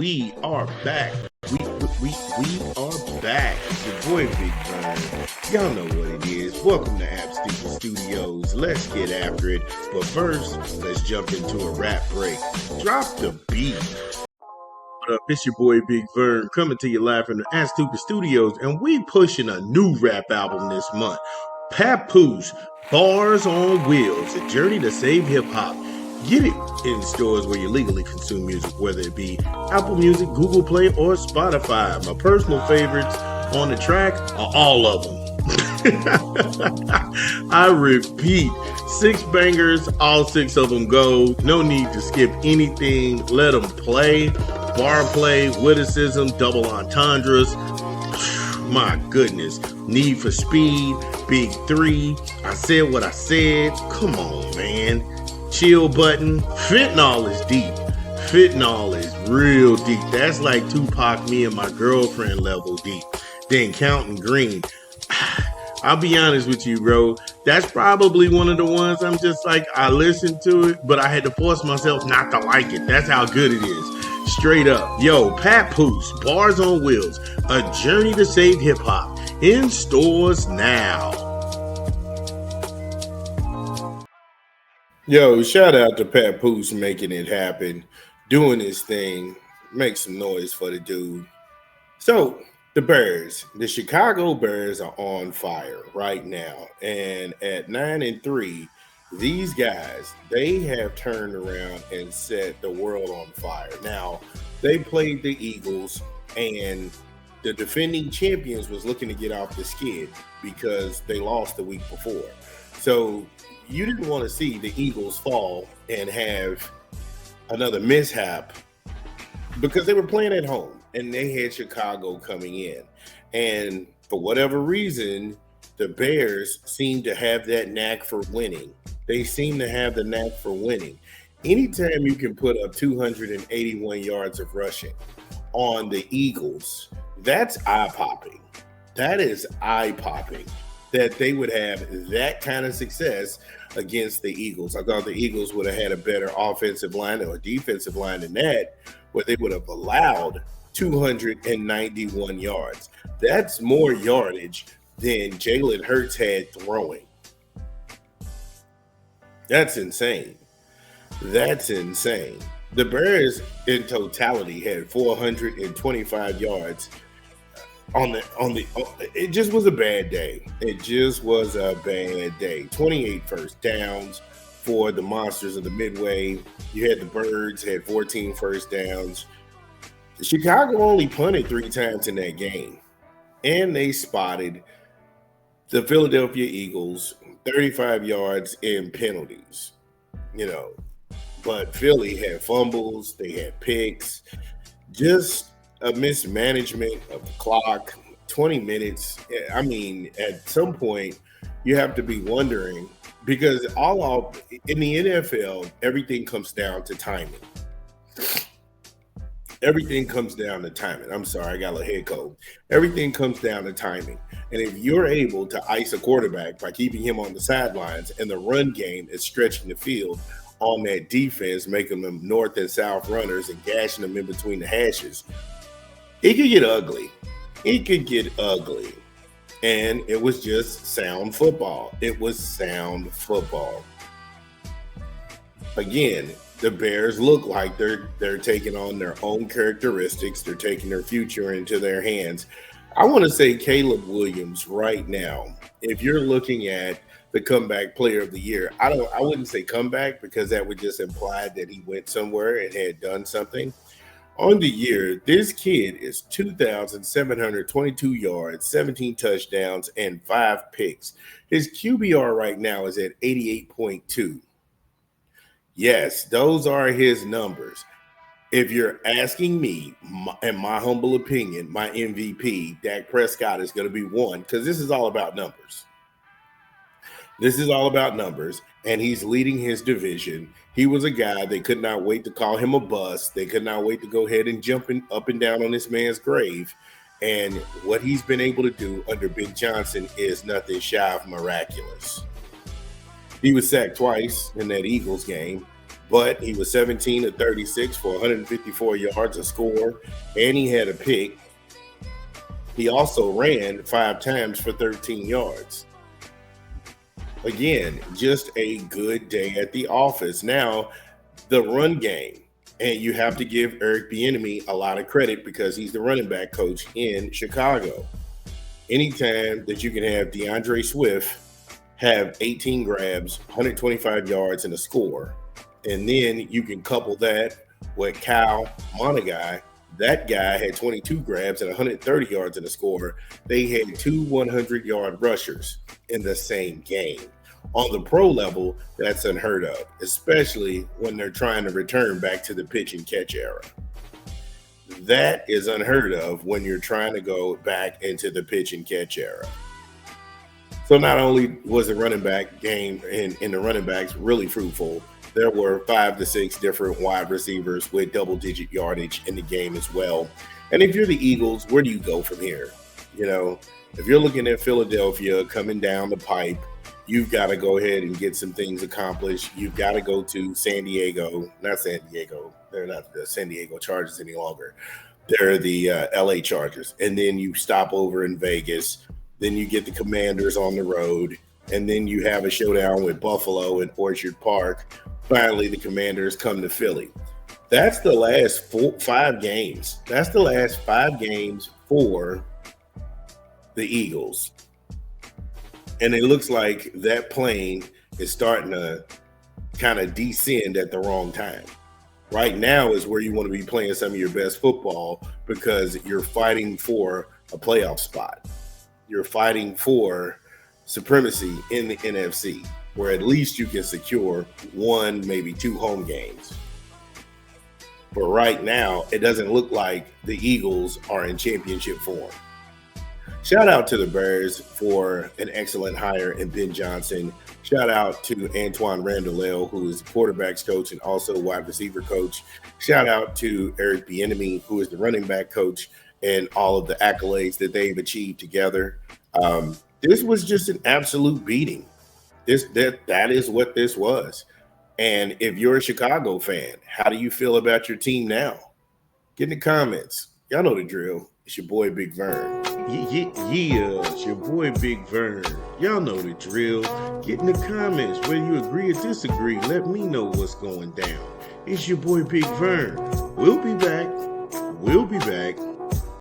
we are back. We are back. Your boy Big Vern. Y'all know what it is. Welcome to App Studios. Let's get after it. But first, let's jump into a rap break. Drop the beat. What up? It's your boy Big Vern coming to you live from the App Studios, and we pushing a new rap album this month. Papoose, Bars on Wheels, a journey to save hip hop. Get it in stores where you legally consume music, whether it be Apple Music, Google Play, or Spotify. My personal favorites on the track are all of them. I repeat, 6 bangers, all 6 of them go. No need to skip anything. Let them play. Bar play, witticism, double entendres. My goodness. Need for Speed, Big 3. I said what I said. Come on, man. Chill button. Fentanyl is deep. Fentanyl is real deep. That's like Tupac, me and my girlfriend level deep. Then Counting Green. I'll be honest with you, bro. That's probably one of the ones I'm just like, I listened to it, but I had to force myself not to like it. That's how good it is. Straight up. Yo, Papoose, Bars on Wheels, a journey to save hip hop. In stores now. Yo, shout out to Papoose making it happen, doing his thing. Make some noise for the dude. So, the Bears, the Chicago Bears are on fire right now. And at 9-3, these guys, they have turned around and set the world on fire. Now, they played the Eagles, and the defending champions was looking to get off the skid because they lost the week before. So you didn't want to see the Eagles fall and have another mishap because they were playing at home and they had Chicago coming in. And for whatever reason, the Bears seem to have that knack for winning. They seem to have the knack for winning. Anytime you can put up 281 yards of rushing on the Eagles, that's eye-popping. That is eye-popping that they would have that kind of success against the Eagles. I thought the Eagles would have had a better offensive line or defensive line than that, where they would have allowed 291 yards. That's more yardage than Jalen Hurts had throwing. That's insane. That's insane. The Bears in totality had 425 yards it just was a bad day. It just was a bad day. 28 first downs for the Monsters of the Midway. You had the Birds had 14 first downs. Chicago only punted 3 times in that game. And they spotted the Philadelphia Eagles 35 yards in penalties. But Philly had fumbles, they had picks, just a mismanagement of the clock, 20 minutes. I mean, at some point, you have to be wondering, because in the NFL, everything comes down to timing. Everything comes down to timing. I'm sorry, I got a little head cold. Everything comes down to timing. And if you're able to ice a quarterback by keeping him on the sidelines and the run game is stretching the field on that defense, making them north and south runners and gashing them in between the hashes, it could get ugly. It could get ugly. And it was just sound football. It was sound football. Again, the Bears look like they're taking on their own characteristics. They're taking their future into their hands. I want to say Caleb Williams right now, if you're looking at the comeback player of the year, I wouldn't say comeback because that would just imply that he went somewhere and had done something. On the year, this kid is 2,722 yards, 17 touchdowns, and 5 picks. His QBR right now is at 88.2. Yes, those are his numbers. If you're asking me, in my humble opinion, my MVP, Dak Prescott, is going to be one, because this is all about numbers. This is all about numbers, and he's leading his division. He was a guy, they could not wait to call him a bust. They could not wait to go ahead and jump up and down on this man's grave. And what he's been able to do under Big Johnson is nothing shy of miraculous. He was sacked twice in that Eagles game, but he was 17 of 36 for 154 yards, a score, and he had a pick. He also ran 5 times for 13 yards. Again, just a good day at the office. Now, the run game, and you have to give Eric Bieniemy a lot of credit because he's the running back coach in Chicago. Anytime that you can have DeAndre Swift have 18 grabs, 125 yards, and a score, and then you can couple that with Kyle Monagai. That guy had 22 grabs and 130 yards and a score. They had 2 100-yard rushers in the same game. On the pro level, that's unheard of, especially when they're trying to return back to the pitch and catch era. That is unheard of when you're trying to go back into the pitch and catch era. So not only was the running back game in the running backs really fruitful, there were 5 to 6 different wide receivers with double-digit yardage in the game as well. And if you're the Eagles, where do you go from here? You know, if you're looking at Philadelphia coming down the pipe, you've got to go ahead and get some things accomplished. You've got to go to San Diego. Not San Diego. They're not the San Diego Chargers any longer. They're the LA Chargers. And then you stop over in Vegas. Then you get the Commanders on the road. And then you have a showdown with Buffalo in Orchard Park. Finally, the Commanders come to Philly. That's the last 5 games. That's the last 5 games for the Eagles. And it looks like that plane is starting to kind of descend at the wrong time. Right now is where you want to be playing some of your best football because you're fighting for a playoff spot. You're fighting for supremacy in the NFC, where at least you can secure 1, maybe 2 home games. But right now, it doesn't look like the Eagles are in championship form. Shout out to the Bears for an excellent hire in Ben Johnson. Shout out to Antoine Randall, who is the quarterback's coach and also wide receiver coach. Shout out to Eric Bieniemy, who is the running back coach, and all of the accolades that they've achieved together. This was just an absolute beating. That is what this was. And if you're a Chicago fan, how do you feel about your team now? Get in the comments. Y'all know the drill. It's your boy Big Vern. Yeah, it's your boy Big Vern. Y'all know the drill. Get in the comments whether you agree or disagree. Let me know what's going down. It's your boy Big Vern. We'll be back.